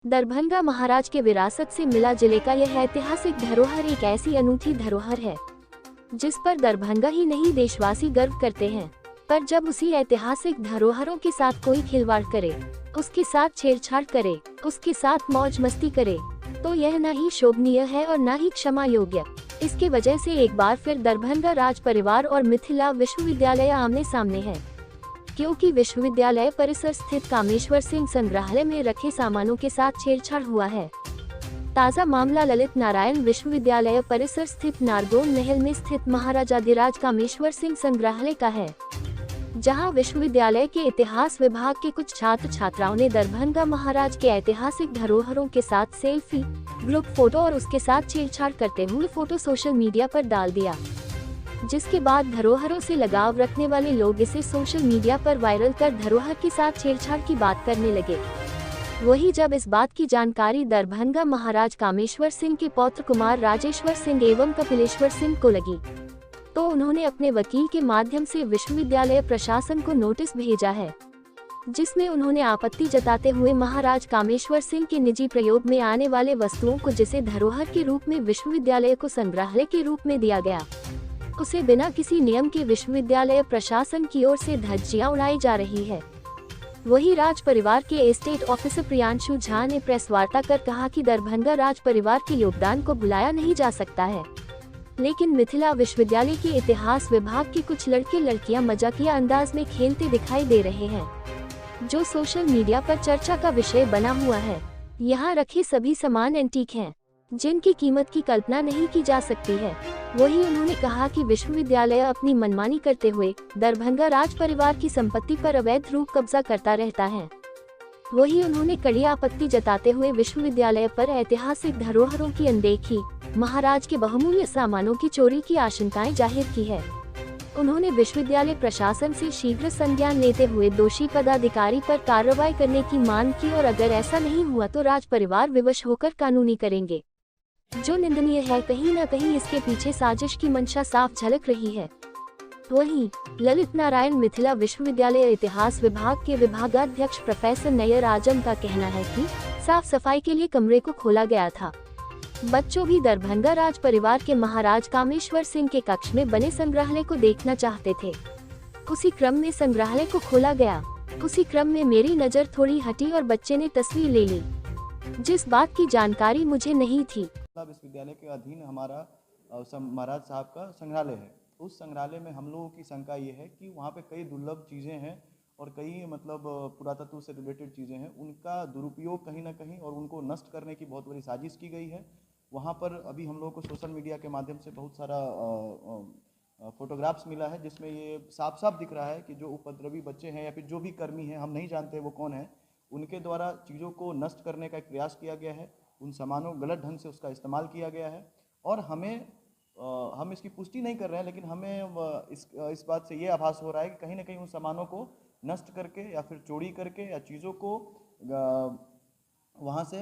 दरभंगा महाराज के विरासत से मिला जिले का यह ऐतिहासिक धरोहर एक ऐसी अनूठी धरोहर है जिस पर दरभंगा ही नहीं देशवासी गर्व करते हैं। पर जब उसी ऐतिहासिक धरोहरों के साथ कोई खिलवाड़ करे, उसके साथ छेड़छाड़ करे, उसके साथ मौज मस्ती करे, तो यह न ही शोभनीय है और न ही क्षमा योग्य। इसके वजह से एक बार फिर दरभंगा राज परिवार और मिथिला विश्वविद्यालय आमने सामने है, क्योंकि विश्वविद्यालय परिसर स्थित कामेश्वर सिंह संग्रहालय में रखे सामानों के साथ छेड़छाड़ हुआ है। ताज़ा मामला ललित नारायण विश्वविद्यालय परिसर स्थित नारगोन महल में स्थित महाराजाधिराज कामेश्वर सिंह संग्रहालय का है, जहां विश्वविद्यालय के इतिहास विभाग के कुछ छात्र छात्राओं ने दरभंगा महाराज के ऐतिहासिक धरोहरों के साथ सेल्फी, ग्रुप फोटो और उसके साथ छेड़छाड़ करते हुए फोटो सोशल मीडिया पर डाल दिया, जिसके बाद धरोहरों से लगाव रखने वाले लोग इसे सोशल मीडिया पर वायरल कर धरोहर के साथ छेड़छाड़ की बात करने लगे। वही जब इस बात की जानकारी दरभंगा महाराज कामेश्वर सिंह के पौत्र कुमार राजेश्वर सिंह एवं कपिलेश्वर सिंह को लगी, तो उन्होंने अपने वकील के माध्यम से विश्वविद्यालय प्रशासन को नोटिस भेजा है, जिसमें उन्होंने आपत्ति जताते हुए महाराज कामेश्वर सिंह के निजी प्रयोग में आने वाले वस्तुओं को जिसे धरोहर के रूप में विश्वविद्यालय को संग्रहालय के रूप में दिया गया, उसे बिना किसी नियम के विश्वविद्यालय प्रशासन की ओर से धज्जियां उड़ाई जा रही है। वही राज परिवार के एस्टेट ऑफिसर प्रियांशु झा ने प्रेस वार्ता कर कहा कि दरभंगा राज परिवार के योगदान को भुलाया नहीं जा सकता है, लेकिन मिथिला विश्वविद्यालय के इतिहास विभाग के कुछ लड़के लड़कियां मजाकिया अंदाज में खेलते दिखाई दे रहे हैं, जो सोशल मीडिया पर चर्चा का विषय बना हुआ है। यहाँ रखे सभी सामान एंटीक हैं, जिनकी कीमत की कल्पना नहीं की जा सकती है। वही उन्होंने कहा कि विश्वविद्यालय अपनी मनमानी करते हुए दरभंगा राज परिवार की संपत्ति पर अवैध रूप कब्जा करता रहता है। वही उन्होंने कड़ी आपत्ति जताते हुए विश्वविद्यालय पर ऐतिहासिक धरोहरों की अनदेखी, महाराज के बहुमूल्य सामानों की चोरी की आशंकाएं जाहिर की है। उन्होंने विश्वविद्यालय प्रशासन से शीघ्र संज्ञान लेते हुए दोषी पदाधिकारी पर कार्रवाई करने की मांग की और अगर ऐसा नहीं हुआ तो राज परिवार विवश होकर कानूनी करेंगे, जो निंदनीय है। कहीं न कहीं इसके पीछे साजिश की मंशा साफ झलक रही है। वहीं ललित नारायण मिथिला विश्वविद्यालय इतिहास विभाग के विभागाध्यक्ष प्रोफेसर नैयर आजम का कहना है कि साफ सफाई के लिए कमरे को खोला गया था। बच्चों भी दरभंगा राज परिवार के महाराज कामेश्वर सिंह के कक्ष में बने संग्रहालय को देखना चाहते थे। उसी क्रम में संग्रहालय को खोला गया। उसी क्रम में मेरी नजर थोड़ी हटी और बच्चे ने तस्वीर ले ली, जिस बात की जानकारी मुझे नहीं थी। विश्वविद्यालय के अधीन हमारा महाराज साहब का संग्रहालय है। उस संग्रहालय में हम लोगों की शंका ये है कि वहाँ पे कई दुर्लभ चीज़ें हैं और कई पुरातत्व से रिलेटेड चीज़ें हैं, उनका दुरुपयोग कहीं ना कहीं और उनको नष्ट करने की बहुत बड़ी साजिश की गई है। वहाँ पर अभी हम लोगों को सोशल मीडिया के माध्यम से बहुत सारा फोटोग्राफ्स मिला है, जिसमें ये साफ साफ दिख रहा है कि जो उपद्रवी बच्चे हैं या फिर जो भी कर्मी हैं, हम नहीं जानते वो कौन है, उनके द्वारा चीज़ों को नष्ट करने का एक प्रयास किया गया है। उन सामानों गलत ढंग से उसका इस्तेमाल किया गया है और हम इसकी पुष्टि नहीं कर रहे हैं, लेकिन हमें इस बात से ये आभास हो रहा है कि कहीं ना कहीं उन सामानों को नष्ट करके या फिर चोरी करके या चीज़ों को वहाँ से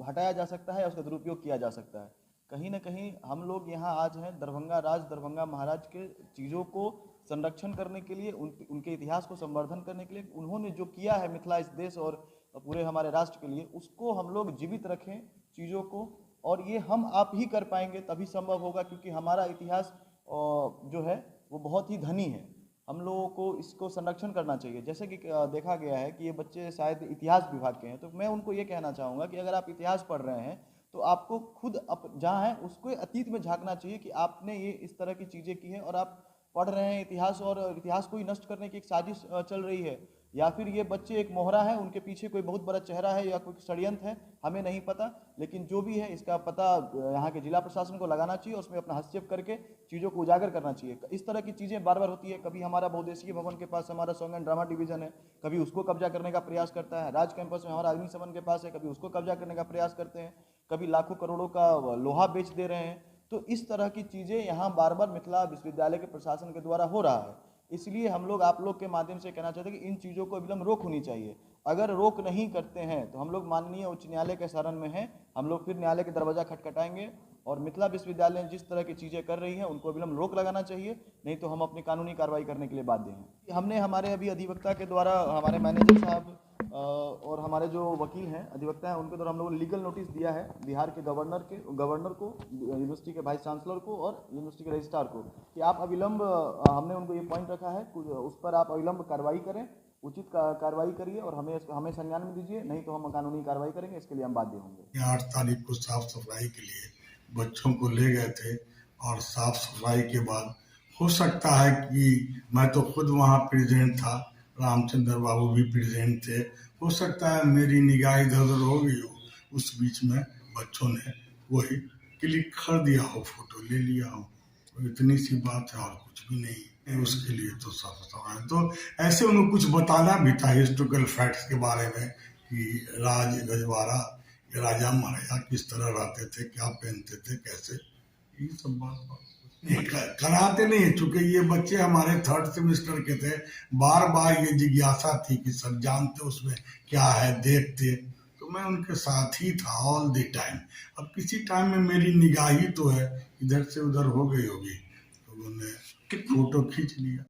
हटाया जा सकता है या उसका दुरुपयोग किया जा सकता है। कहीं ना कहीं हम लोग यहाँ आज हैं दरभंगा महाराज के चीज़ों को संरक्षण करने के लिए, उनके इतिहास को संवर्धन करने के लिए उन्होंने जो किया है मिथिला इस देश और पूरे हमारे राष्ट्र के लिए, उसको हम लोग जीवित रखें चीज़ों को, और ये हम आप ही कर पाएंगे, तभी संभव होगा, क्योंकि हमारा इतिहास जो है वो बहुत ही धनी है। हम लोगों को इसको संरक्षण करना चाहिए। जैसे कि देखा गया है कि ये बच्चे शायद इतिहास विभाग के हैं, तो मैं उनको ये कहना चाहूँगा कि अगर आप इतिहास पढ़ रहे हैं तो आपको खुद जहाँ है उसको अतीत में झांकना चाहिए कि आपने ये इस तरह की चीज़ें की हैं और आप पढ़ रहे हैं इतिहास और इतिहास को ही नष्ट करने की एक साजिश चल रही है, या फिर ये बच्चे एक मोहरा है, उनके पीछे कोई बहुत बड़ा चेहरा है या कोई षड्यंत्र है, हमें नहीं पता। लेकिन जो भी है इसका पता यहाँ के जिला प्रशासन को लगाना चाहिए, उसमें अपना हस्तक्षेप करके चीज़ों को उजागर करना चाहिए। इस तरह की चीज़ें बार बार होती है। कभी हमारा बहुउद्देशीय भवन के पास हमारा सॉन्ग एंड ड्रामा डिवीजन है, कभी उसको कब्जा करने का प्रयास करता है। राज कैंपस में हमारा अग्निशमन के पास है, कभी उसको कब्जा करने का प्रयास करते हैं, कभी लाखों करोड़ों का लोहा बेच दे रहे हैं। तो इस तरह की चीज़ें यहाँ बार बार मिथिला विश्वविद्यालय के प्रशासन के द्वारा हो रहा है। इसलिए हम लोग आप लोग के माध्यम से कहना चाहते हैं कि इन चीज़ों को विलंब रोक होनी चाहिए। अगर रोक नहीं करते हैं तो हम लोग माननीय उच्च न्यायालय के शरण में हैं, हम लोग फिर न्यायालय के दरवाजा खटखटाएंगे और मिथिला विश्वविद्यालय जिस तरह की चीज़ें कर रही हैं उनको विलंब रोक लगाना चाहिए, नहीं तो हम अपनी कानूनी कार्रवाई करने के लिए बाध्य हैं। हमने हमारे अभी अधिवक्ता के द्वारा हमारे मैनेजर साहब और हमारे जो वकील हैं, अधिवक्ता हैं, उनके द्वारा हम लोगों ने लीगल नोटिस दिया है बिहार के गवर्नर को, यूनिवर्सिटी के वाइस चांसलर को और यूनिवर्सिटी के रजिस्ट्रार को कि आप अविलंब, हमने उनको ये पॉइंट रखा है उस पर आप अविलंब कार्रवाई करें, उचित कार्रवाई करिए और हमें संज्ञान में दीजिए, नहीं तो हम कानूनी कार्रवाई करेंगे, इसके लिए हम बाध्य होंगे। 8 तारीख को साफ सफाई के लिए बच्चों को ले गए थे और साफ सफाई के बाद हो सकता है कि मैं तो खुद वहाँ प्रेजेंट था, रामचंद्र बाबू भी प्रेजेंट थे, हो सकता है मेरी निगाह इधर उधर हो गई हो, उस बीच में बच्चों ने वही क्लिक कर दिया हो, फोटो ले लिया हो, तो इतनी सी बात है और कुछ भी नहीं। उसके लिए तो साफ सफाई, तो ऐसे उनको कुछ बताना भी था हिस्टोरिकल फैक्ट्स के बारे में कि रजवाड़ा राजा महाराजा किस तरह रहते थे, क्या पहनते थे, कैसे, ये सब बात कराते नहीं। चूंकि ये बच्चे हमारे 3rd सेमेस्टर के थे, बार बार ये जिज्ञासा थी कि सर जानते उसमें क्या है, देखते, तो मैं उनके साथ ही था ऑल द टाइम। अब किसी टाइम में मेरी निगाही तो है इधर से उधर हो गई होगी, तो उन्होंने फोटो खींच लिया।